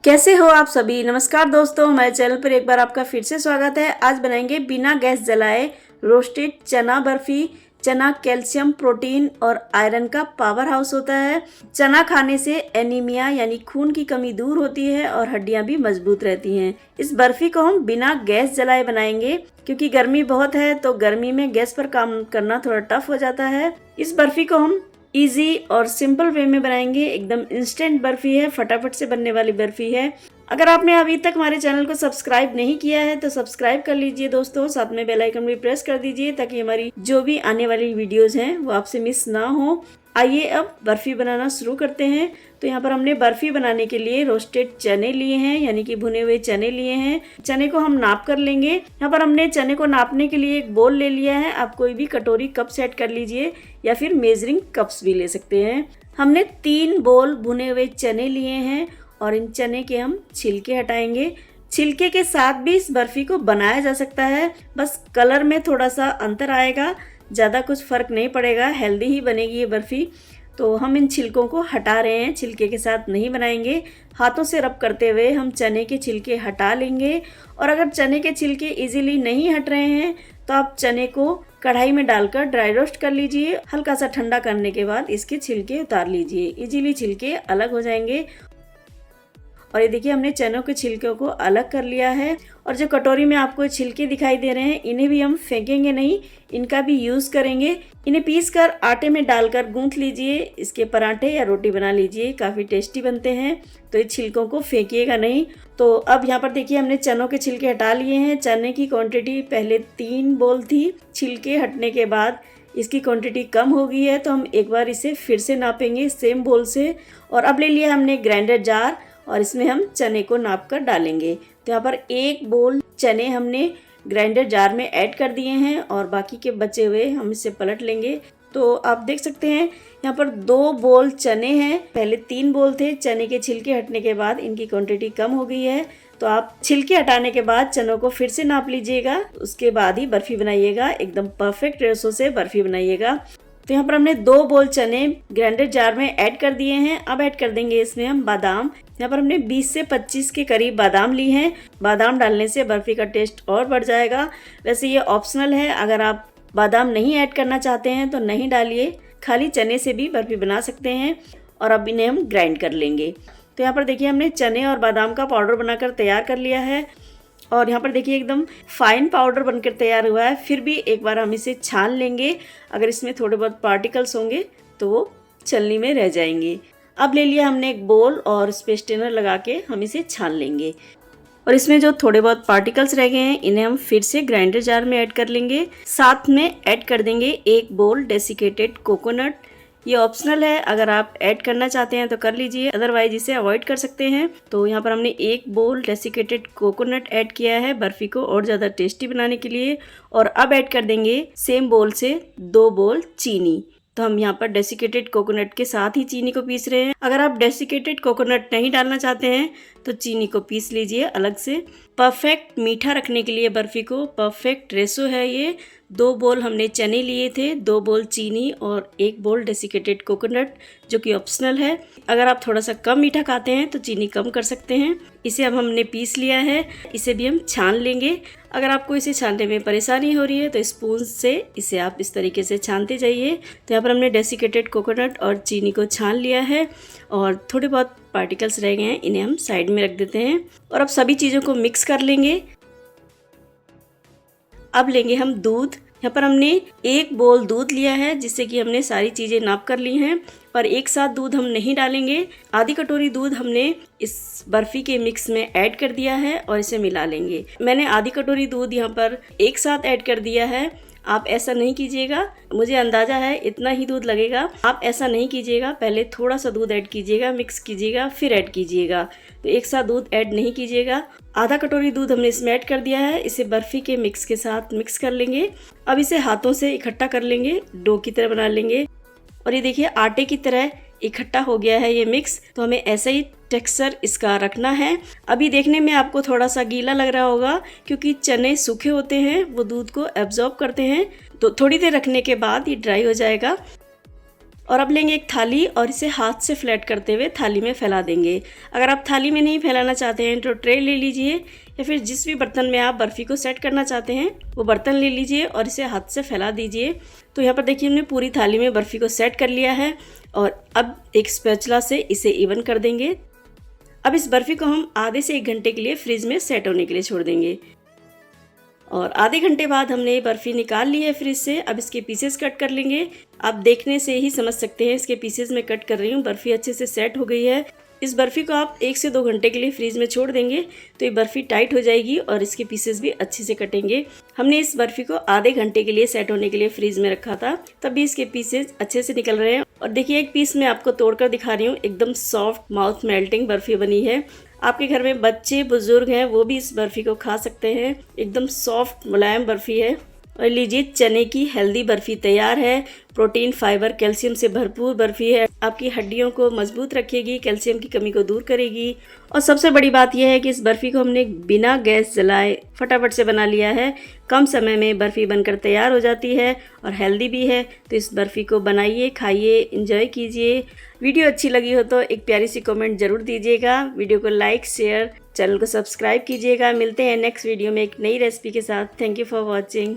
कैसे हो आप सभी। नमस्कार दोस्तों, हमारे चैनल पर एक बार आपका फिर से स्वागत है। आज बनाएंगे बिना गैस जलाए रोस्टेड चना बर्फी। चना कैल्शियम, प्रोटीन और आयरन का पावर हाउस होता है। चना खाने से एनीमिया यानी खून की कमी दूर होती है और हड्डियां भी मजबूत रहती हैं। इस बर्फी को हम बिना गैस जलाए बनाएंगे क्योंकि गर्मी बहुत है, तो गर्मी में गैस पर काम करना थोड़ा टफ हो जाता है। इस बर्फी को हम इजी और सिंपल वे में बनाएंगे। एकदम इंस्टेंट बर्फी है, फटाफट से बनने वाली बर्फी है। अगर आपने अभी तक हमारे चैनल को सब्सक्राइब नहीं किया है तो सब्सक्राइब कर लीजिए दोस्तों, साथ में बेल आइकन भी प्रेस कर दीजिए ताकि हमारी जो भी आने वाली वीडियोस हैं वो आपसे मिस ना हो। आइए अब बर्फी बनाना शुरू करते हैं। तो यहाँ पर हमने बर्फी बनाने के लिए रोस्टेड चने लिए हैं, यानी कि भुने हुए चने लिए हैं। चने को हम नाप कर लेंगे। यहाँ पर हमने चने को नापने के लिए एक बोल ले लिया है। आप कोई भी कटोरी कप सेट कर लीजिए या फिर मेजरिंग कप्स भी ले सकते हैं। हमने 3 बोल भुने हुए चने लिए हैं और इन चने के हम छिलके हटाएंगे। छिलके के साथ भी इस बर्फी को बनाया जा सकता है, बस कलर में थोड़ा सा अंतर आएगा, ज़्यादा कुछ फ़र्क नहीं पड़ेगा, हेल्दी ही बनेगी ये बर्फ़ी। तो हम इन छिलकों को हटा रहे हैं, छिलके के साथ नहीं बनाएंगे। हाथों से रब करते हुए हम चने के छिलके हटा लेंगे। और अगर चने के छिलके इजीली नहीं हट रहे हैं तो आप चने को कढ़ाई में डालकर ड्राई रोस्ट कर लीजिए। हल्का सा ठंडा करने के बाद इसके छिलके उतार लीजिए, इजीली छिलके अलग हो जाएंगे। और ये देखिए हमने चनों के छिलकों को अलग कर लिया है। और जो कटोरी में आपको छिलके दिखाई दे रहे हैं, इन्हें भी हम फेंकेंगे नहीं, इनका भी यूज़ करेंगे। इन्हें पीस कर आटे में डालकर गूंथ लीजिए, इसके पराठे या रोटी बना लीजिए, काफ़ी टेस्टी बनते हैं। तो इस छिलकों को फेंकिएगा नहीं। तो अब यहाँ पर देखिए हमने चनों के छिलके हटा लिए हैं। चने की क्वांटिटी पहले 3 बोल थी, छिलके हटने के बाद इसकी क्वांटिटी कम हो गई है, तो हम एक बार इसे फिर से नापेंगे सेम बोल से। और अब ले लिया हमने ग्राइंडर जार और इसमें हम चने को नाप कर डालेंगे। तो यहाँ पर 1 बोल चने हमने ग्राइंडर जार में ऐड कर दिए हैं और बाकी के बचे हुए हम इसे पलट लेंगे। तो आप देख सकते हैं यहाँ पर 2 बोल चने हैं, पहले 3 बोल थे। चने के छिलके हटने के बाद इनकी क्वांटिटी कम हो गई है, तो आप छिलके हटाने के बाद चनों को फिर से नाप लीजिएगा, उसके बाद ही बर्फी बनाइएगा। एकदम परफेक्ट रेशो से बर्फी बनाइएगा। तो यहाँ पर हमने 2 बोल चने ग्राइंडर जार में ऐड कर दिए हैं। अब ऐड कर देंगे इसमें हम बादाम। यहाँ पर हमने 20 से 25 के करीब बादाम ली हैं। बादाम डालने से बर्फी का टेस्ट और बढ़ जाएगा। वैसे ये ऑप्शनल है, अगर आप बादाम नहीं ऐड करना चाहते हैं तो नहीं डालिए, खाली चने से भी बर्फी बना सकते हैं। और अब इन्हें हम ग्राइंड कर लेंगे। तो यहाँ पर देखिए हमने चने और बादाम का पाउडर बनाकर तैयार कर लिया है। और यहाँ पर देखिए एकदम फाइन पाउडर बनकर तैयार हुआ है। फिर भी एक बार हम इसे छान लेंगे, अगर इसमें थोड़े बहुत पार्टिकल्स होंगे तो वो छलनी में रह जाएंगे। अब ले लिया हमने एक बोल और इस पे स्ट्रेनर लगा के हम इसे छान लेंगे। और इसमें जो थोड़े बहुत पार्टिकल्स रह गए हैं इन्हें हम फिर से ग्राइंडर जार में ऐड कर लेंगे। साथ में ऐड कर देंगे 1 बोल डेसिकेटेड कोकोनट। ये ऑप्शनल है, अगर आप ऐड करना चाहते हैं तो कर लीजिए, अदरवाइज इसे अवॉइड कर सकते हैं। तो यहाँ पर हमने 1 बोल डेसिकेटेड कोकोनट ऐड किया है बर्फी को और ज़्यादा टेस्टी बनाने के लिए। और अब ऐड कर देंगे सेम बोल से 2 बोल चीनी। तो हम यहाँ पर डेसिकेटेड कोकोनट के साथ ही चीनी को पीस रहे हैं। अगर आप डेसिकेटेड कोकोनट नहीं डालना चाहते हैं तो चीनी को पीस लीजिए अलग से। परफेक्ट मीठा रखने के लिए बर्फी को परफेक्ट रेशो है ये। 2 बोल हमने चने लिए थे, 2 बोल चीनी और 1 बोल डेसिकेटेड कोकोनट, जो कि ऑप्शनल है। अगर आप थोड़ा सा कम मीठा खाते हैं तो चीनी कम कर सकते हैं। इसे अब हमने पीस लिया है, इसे भी हम छान लेंगे। अगर आपको इसे छानने में परेशानी हो रही है तो स्पून से इसे आप इस तरीके से छानते जाइए। तो यहाँ पर हमने डेसिकेटेड कोकोनट और चीनी को छान लिया है और थोड़े बहुत पार्टिकल्स रह गए हैं, इन्हें हम साइड में रख देते हैं। और अब सभी चीज़ों को मिक्स कर लेंगे। अब लेंगे हम दूध। यहाँ पर हमने 1 बोल दूध लिया है, जिससे कि हमने सारी चीज़ें नाप कर ली हैं, पर एक साथ दूध हम नहीं डालेंगे। आधी कटोरी दूध हमने इस बर्फी के मिक्स में ऐड कर दिया है और इसे मिला लेंगे। मैंने आधी कटोरी दूध यहाँ पर एक साथ ऐड कर दिया है। आप ऐसा नहीं कीजिएगा, मुझे अंदाज़ा है इतना ही दूध लगेगा। आप ऐसा नहीं कीजिएगा, पहले थोड़ा सा दूध ऐड कीजिएगा, मिक्स कीजिएगा, फिर ऐड कीजिएगा। तो एक साथ दूध ऐड नहीं कीजिएगा। आधा कटोरी दूध हमने इसमें ऐड कर दिया है। इसे बर्फी के मिक्स के साथ मिक्स कर लेंगे। अब इसे हाथों से इकट्ठा कर लेंगे, डो की तरह बना लेंगे। और ये देखिए आटे की तरह इकट्ठा हो गया है ये मिक्स। तो हमें ऐसा ही टेक्सचर इसका रखना है। अभी देखने में आपको थोड़ा सा गीला लग रहा होगा क्योंकि चने सूखे होते हैं, वो दूध को एब्जॉर्ब करते हैं। तो थोड़ी देर रखने के बाद ये ड्राई हो जाएगा। और अब लेंगे एक थाली और इसे हाथ से फ्लैट करते हुए थाली में फैला देंगे। अगर आप थाली में नहीं फैलाना चाहते हैं तो ट्रे ले लीजिए या फिर जिस भी बर्तन में आप बर्फ़ी को सेट करना चाहते हैं वो बर्तन ले लीजिए और इसे हाथ से फैला दीजिए। तो यहाँ पर देखिए हमने पूरी थाली में बर्फ़ी को सेट कर लिया है और अब एक स्पैचुला से इसे इवन कर देंगे। अब इस बर्फ़ी को हम आधे से 1 घंटे के लिए फ्रिज में सेट होने के लिए छोड़ देंगे। और आधे घंटे बाद हमने ये बर्फ़ी निकाल ली है फ्रिज से। अब इसके पीसेस कट कर लेंगे। आप देखने से ही समझ सकते हैं इसके पीसेस मैं कट कर रही हूँ। बर्फ़ी अच्छे से सेट हो गई है। इस बर्फ़ी को आप 1 से 2 घंटे के लिए फ्रीज में छोड़ देंगे तो ये बर्फ़ी टाइट हो जाएगी और इसके पीसेस भी अच्छे से कटेंगे। हमने इस बर्फ़ी को आधे घंटे के लिए सेट होने के लिए फ्रीज में रखा था, तभी इसके पीसेस अच्छे से निकल रहे हैं। और देखिए एक पीस मैं आपको तोड़कर दिखा रही हूँ। एकदम सॉफ्ट माउथ मेल्टिंग बर्फ़ी बनी है। आपके घर में बच्चे बुजुर्ग हैं वो भी इस बर्फ़ी को खा सकते हैं। एकदम सॉफ्ट मुलायम बर्फ़ी है। और लीजिए चने की हेल्दी बर्फ़ी तैयार है। प्रोटीन, फाइबर, कैल्शियम से भरपूर बर्फ़ी है। आपकी हड्डियों को मजबूत रखेगी, कैल्शियम की कमी को दूर करेगी। और सबसे बड़ी बात यह है कि इस बर्फ़ी को हमने बिना गैस जलाए फटाफट से बना लिया है। कम समय में बर्फ़ी बनकर तैयार हो जाती है और हेल्दी भी है। तो इस बर्फ़ी को बनाइए, खाइए, इंजॉय कीजिए। वीडियो अच्छी लगी हो तो एक प्यारी सी कमेंट ज़रूर दीजिएगा। वीडियो को लाइक, शेयर, चैनल को सब्सक्राइब कीजिएगा। मिलते हैं नेक्स्ट वीडियो में एक नई रेसिपी के साथ। Thank you for watching.